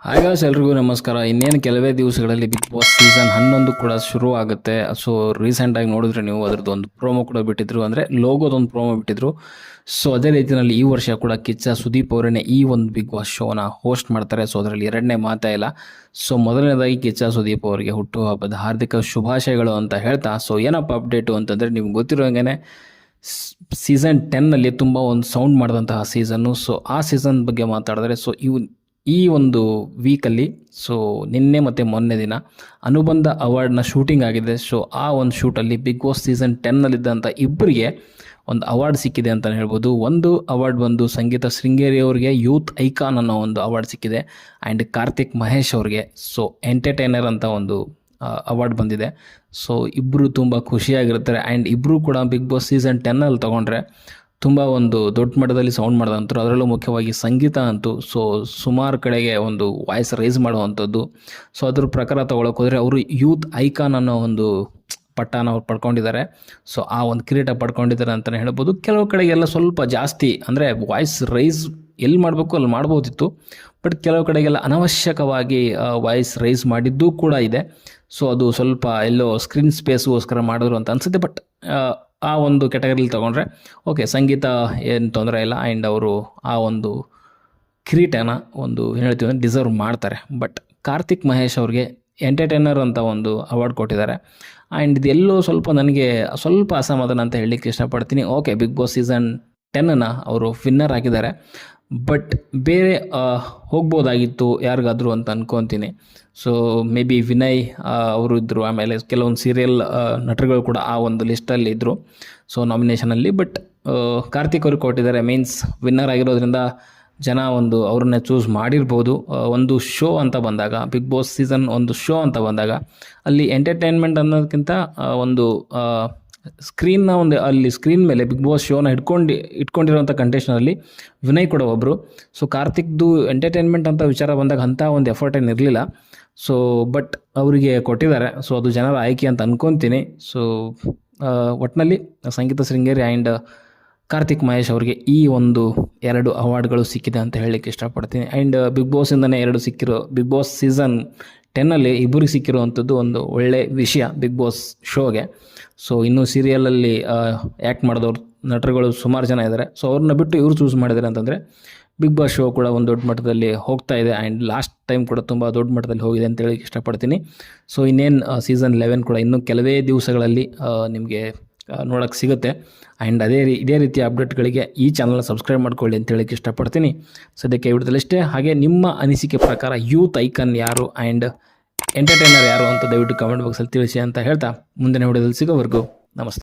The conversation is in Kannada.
ಹಾಯ್ ಗಾಯ್ಸ್, ಎಲ್ರಿಗೂ ನಮಸ್ಕಾರ. ಇನ್ನೇನು ಕೆಲವೇ ದಿವಸಗಳಲ್ಲಿ ಬಿಗ್ ಬಾಸ್ ಸೀಸನ್ 11 ಕೂಡ ಶುರು ಆಗುತ್ತೆ. ಸೊ ರೀಸೆಂಟಾಗಿ ನೋಡಿದ್ರೆ ನೀವು ಅದರದ್ದು ಒಂದು ಪ್ರೋಮೋ ಕೂಡ ಬಿಟ್ಟಿದ್ರು, ಅಂದರೆ ಲೋಗೋದೊಂದು ಪ್ರೋಮೋ ಬಿಟ್ಟಿದ್ರು. ಸೊ ಅದೇ ರೀತಿಯಲ್ಲಿ ಈ ವರ್ಷ ಕೂಡ ಕಿಚ್ಚ ಸುದೀಪ್ ಅವರೇ ಈ ಒಂದು ಬಿಗ್ ಬಾಸ್ ಶೋನ ಹೋಸ್ಟ್ ಮಾಡ್ತಾರೆ. ಸೊ ಅದರಲ್ಲಿ ಎರಡನೇ ಮಾತೇ ಇಲ್ಲ. ಸೊ ಮೊದಲನೇದಾಗಿ ಕಿಚ್ಚ ಸುದೀಪ್ ಅವರಿಗೆ ಹುಟ್ಟುಹಬ್ಬದ ಹಾರ್ದಿಕ ಶುಭಾಶಯಗಳು ಅಂತ ಹೇಳ್ತಾ, ಸೊ ಏನಪ್ಪ ಅಪ್ಡೇಟು ಅಂತಂದರೆ, ನಿಮ್ಗೆ ಗೊತ್ತಿರೋಂಗೆ ಸೀಸನ್ 10ನಲ್ಲಿ ತುಂಬ ಒಂದು ಸೌಂಡ್ ಮಾಡಿದಂತಹ ಸೀಸನ್ನು. ಸೊ ಆ ಸೀಸನ್ ಬಗ್ಗೆ ಮಾತಾಡಿದ್ರೆ, ಸೊ ಈ ಒಂದು ವೀಕಲ್ಲಿ, ಸೊ ನಿನ್ನೆ ಮತ್ತು ಮೊನ್ನೆ ದಿನ ಅನುಬಂಧ ಅವಾರ್ಡ್ನ ಶೂಟಿಂಗ್ ಆಗಿದೆ. ಸೊ ಆ ಒಂದು ಶೂಟಲ್ಲಿ ಬಿಗ್ ಬಾಸ್ ಸೀಸನ್ 10ನಲ್ಲಿದ್ದಂಥ ಇಬ್ಬರಿಗೆ ಒಂದು ಅವಾರ್ಡ್ ಸಿಕ್ಕಿದೆ ಅಂತಲೇ ಹೇಳ್ಬೋದು. ಒಂದು ಅವಾರ್ಡ್ ಬಂದು ಸಂಗೀತ ಶೃಂಗೇರಿ ಅವರಿಗೆ ಯೂತ್ ಐಕಾನ್ ಅನ್ನೋ ಒಂದು ಅವಾರ್ಡ್ ಸಿಕ್ಕಿದೆ. ಆ್ಯಂಡ್ ಕಾರ್ತಿಕ್ ಮಹೇಶ್ ಅವ್ರಿಗೆ ಸೊ ಎಂಟರ್ಟೈನರ್ ಅಂತ ಒಂದು ಅವಾರ್ಡ್ ಬಂದಿದೆ. ಸೊ ಇಬ್ಬರು ತುಂಬ ಖುಷಿಯಾಗಿರ್ತಾರೆ. ಆ್ಯಂಡ್ ಇಬ್ಬರು ಕೂಡ ಬಿಗ್ ಬಾಸ್ ಸೀಸನ್ 10ನಲ್ಲಿ ತೊಗೊಂಡ್ರೆ ತುಂಬ ಒಂದು ದೊಡ್ಡ ಮಟ್ಟದಲ್ಲಿ ಸೌಂಡ್ ಮಾಡಿದಂಥರು. ಅದರಲ್ಲೂ ಮುಖ್ಯವಾಗಿ ಸಂಗೀತ ಅಂತೂ ಸೊ ಸುಮಾರು ಕಡೆಗೆ ಒಂದು ವಾಯ್ಸ್ ರೈಸ್ ಮಾಡುವಂಥದ್ದು. ಸೊ ಅದ್ರ ಪ್ರಕಾರ ತೊಗೊಳಕ್ಕೆ ಹೋದರೆ ಅವರು ಯೂತ್ ಐಕಾನ್ ಅನ್ನೋ ಒಂದು ಪಟ್ಟಾನ ಅವ್ರು ಪಡ್ಕೊಂಡಿದ್ದಾರೆ. ಸೊ ಆ ಒಂದು ಕಿರೀಟ ಪಡ್ಕೊಂಡಿದ್ದಾರೆ ಅಂತಲೇ ಹೇಳ್ಬೋದು. ಕೆಲವು ಕಡೆಗೆಲ್ಲ ಸ್ವಲ್ಪ ಜಾಸ್ತಿ, ಅಂದರೆ ವಾಯ್ಸ್ ರೈಸ್ ಎಲ್ಲಿ ಮಾಡಬೇಕು ಅಲ್ಲಿ ಮಾಡ್ಬೋದಿತ್ತು, ಬಟ್ ಕೆಲವು ಕಡೆಗೆಲ್ಲ ಅನವಶ್ಯಕವಾಗಿ ವಾಯ್ಸ್ ರೈಸ್ ಮಾಡಿದ್ದೂ ಕೂಡ ಇದೆ. ಸೊ ಅದು ಸ್ವಲ್ಪ ಎಲ್ಲೋ ಸ್ಕ್ರೀನ್ ಸ್ಪೇಸ್ಗೋಸ್ಕರ ಮಾಡಿದ್ರು ಅಂತ ಅನಿಸುತ್ತೆ. ಬಟ್ ಆ ಒಂದು ಕ್ಯಾಟಗರಿಲಿ ತೊಗೊಂಡ್ರೆ ಓಕೆ, ಸಂಗೀತ ಏನು ತೊಂದರೆ ಇಲ್ಲ. ಆ್ಯಂಡ್ ಅವರು ಆ ಒಂದು ಕಿರೀಟನ ಒಂದು ಏನು ಹೇಳ್ತೀವಿ ಅಂದರೆ ಡಿಸರ್ವ್ ಮಾಡ್ತಾರೆ. ಬಟ್ ಕಾರ್ತಿಕ್ ಮಹೇಶ್ ಅವ್ರಿಗೆ ಎಂಟರ್ಟೈನರ್ ಅಂತ ಒಂದು ಅವಾರ್ಡ್ ಕೊಟ್ಟಿದ್ದಾರೆ. ಆ್ಯಂಡ್ ಇದೆಲ್ಲೋ ಸ್ವಲ್ಪ ನನಗೆ ಸ್ವಲ್ಪ ಅಸಮಾಧಾನ ಅಂತ ಹೇಳಲಿಕ್ಕೆ ಇಷ್ಟಪಡ್ತೀನಿ. ಓಕೆ, ಬಿಗ್ ಬಾಸ್ ಸೀಸನ್ 10ನ ಅವರು ವಿನ್ನರ್ ಆಗಿದ್ದಾರೆ, ಬಟ್ ಬೇರೆ ಹೋಗ್ಬೋದಾಗಿತ್ತು ಯಾರಿಗಾದ್ರು ಅಂತ ಅಂದ್ಕೊತೀನಿ. ಸೊ ಮೇ ಬಿ ವಿನಯ್ ಅವರು ಇದ್ದರು, ಆಮೇಲೆ ಕೆಲವೊಂದು ಸೀರಿಯಲ್ ನಟರುಗಳು ಕೂಡ ಆ ಒಂದು ಲಿಸ್ಟಲ್ಲಿ ಇದ್ದರು, ಸೊ ನಾಮಿನೇಷನಲ್ಲಿ. ಬಟ್ ಕಾರ್ತಿಕ್ ಅವ್ರಿಗೆ ಕೊಟ್ಟಿದ್ದಾರೆ. ಮೀನ್ಸ್ ವಿನ್ನರ್ ಆಗಿರೋದ್ರಿಂದ ಜನ ಒಂದು ಅವ್ರನ್ನೇ ಚೂಸ್ ಮಾಡಿರ್ಬೋದು. ಒಂದು ಶೋ ಅಂತ ಬಂದಾಗ, ಬಿಗ್ ಬಾಸ್ ಸೀಸನ್ ಒಂದು ಶೋ ಅಂತ ಬಂದಾಗ, ಅಲ್ಲಿ ಎಂಟರ್ಟೈನ್ಮೆಂಟ್ ಅನ್ನೋದಕ್ಕಿಂತ ಒಂದು ಸ್ಕ್ರೀನ್ನ ಒಂದು ಅಲ್ಲಿ ಸ್ಕ್ರೀನ್ ಮೇಲೆ ಬಿಗ್ ಬಾಸ್ ಶೋನ ಇಟ್ಕೊಂಡಿರೋಂಥ ಕಂಟೆಸ್ಟಲ್ಲಿ ವಿನಯ್ ಕೂಡ ಒಬ್ಬರು. ಸೊ ಕಾರ್ತಿಕ್ದು ಎಂಟರ್ಟೈನ್ಮೆಂಟ್ ಅಂತ ವಿಚಾರ ಬಂದಾಗ ಅಂಥ ಒಂದು ಎಫರ್ಟ್ ಏನು ಇರಲಿಲ್ಲ. ಸೊ ಬಟ್ ಅವರಿಗೆ ಕೊಟ್ಟಿದ್ದಾರೆ. ಸೊ ಅದು ಜನರ ಆಯ್ಕೆ ಅಂತ ಅಂದ್ಕೊತೀನಿ. ಸೊ ಒಟ್ಟಿನಲ್ಲಿ ಸಂಗೀತ ಶೃಂಗೇರಿ ಆ್ಯಂಡ್ ಕಾರ್ತಿಕ್ ಮಹೇಶ್ ಅವರಿಗೆ ಈ ಒಂದು 2 ಅವಾರ್ಡ್ಗಳು ಸಿಕ್ಕಿದೆ ಅಂತ ಹೇಳಲಿಕ್ಕೆ ಇಷ್ಟಪಡ್ತೀನಿ. ಆ್ಯಂಡ್ ಬಿಗ್ ಬಾಸಿಂದನೇ 2 ಸಿಕ್ಕಿರೋ, ಬಿಗ್ ಬಾಸ್ ಸೀಸನ್ 10ನಲ್ಲಿ ಇಬ್ಬರಿಗೆ ಸಿಕ್ಕಿರುವಂಥದ್ದು ಒಂದು ಒಳ್ಳೆಯ ವಿಷಯ ಬಿಗ್ ಬಾಸ್ ಶೋಗೆ. ಸೊ ಇನ್ನೂ ಸೀರಿಯಲಲ್ಲಿ ಆ್ಯಕ್ಟ್ ಮಾಡಿದವ್ರು ನಟರುಗಳು ಸುಮಾರು ಜನ ಇದ್ದಾರೆ. ಸೊ ಅವ್ರನ್ನ ಬಿಟ್ಟು ಇವರು ಚೂಸ್ ಮಾಡಿದ್ದಾರೆ ಅಂತಂದರೆ ಬಿಗ್ ಬಾಸ್ ಶೋ ಕೂಡ ಒಂದು ದೊಡ್ಡ ಮಟ್ಟದಲ್ಲಿ ಹೋಗ್ತಾ ಇದೆ. ಆ್ಯಂಡ್ ಲಾಸ್ಟ್ ಟೈಮ್ ಕೂಡ ತುಂಬ ದೊಡ್ಡ ಮಟ್ಟದಲ್ಲಿ ಹೋಗಿದೆ ಅಂತ ಹೇಳಲಿಕ್ಕೆ ಇಷ್ಟಪಡ್ತೀನಿ. ಸೊ ಇನ್ನೇನು ಸೀಸನ್ 11 ಕೂಡ ಇನ್ನೂ ಕೆಲವೇ ದಿವಸಗಳಲ್ಲಿ ನಿಮಗೆ ನೋಡೋಕ್ಕೆ ಸಿಗುತ್ತೆ. ಆ್ಯಂಡ್ ಇದೇ ರೀತಿಯ ಅಪ್ಡೇಟ್ಗಳಿಗೆ ಈ ಚಾನಲ್ನ ಸಬ್ಸ್ಕ್ರೈಬ್ ಮಾಡ್ಕೊಳ್ಳಿ ಅಂತ ಹೇಳಕ್ಕೆ ಇಷ್ಟಪಡ್ತೀನಿ. ಸದ್ಯಕ್ಕೆ ವಿಡಿಯೋದಲ್ಲಿ ಇಷ್ಟೇ. ಹಾಗೆ ನಿಮ್ಮ ಅನಿಸಿಕೆ ಪ್ರಕಾರ ಯೂತ್ ಐಕನ್ ಯಾರು ಆ್ಯಂಡ್ ಎಂಟರ್ಟೈನರ್ ಯಾರು ಅಂತ ದಯವಿಟ್ಟು ಕಮೆಂಟ್ ಬಾಕ್ಸಲ್ಲಿ ತಿಳಿಸಿ ಅಂತ ಹೇಳ್ತಾ, ಮುಂದಿನ ವಿಡಿಯೋದಲ್ಲಿ ಸಿಗೋವರೆಗೂ ನಮಸ್ತೆ.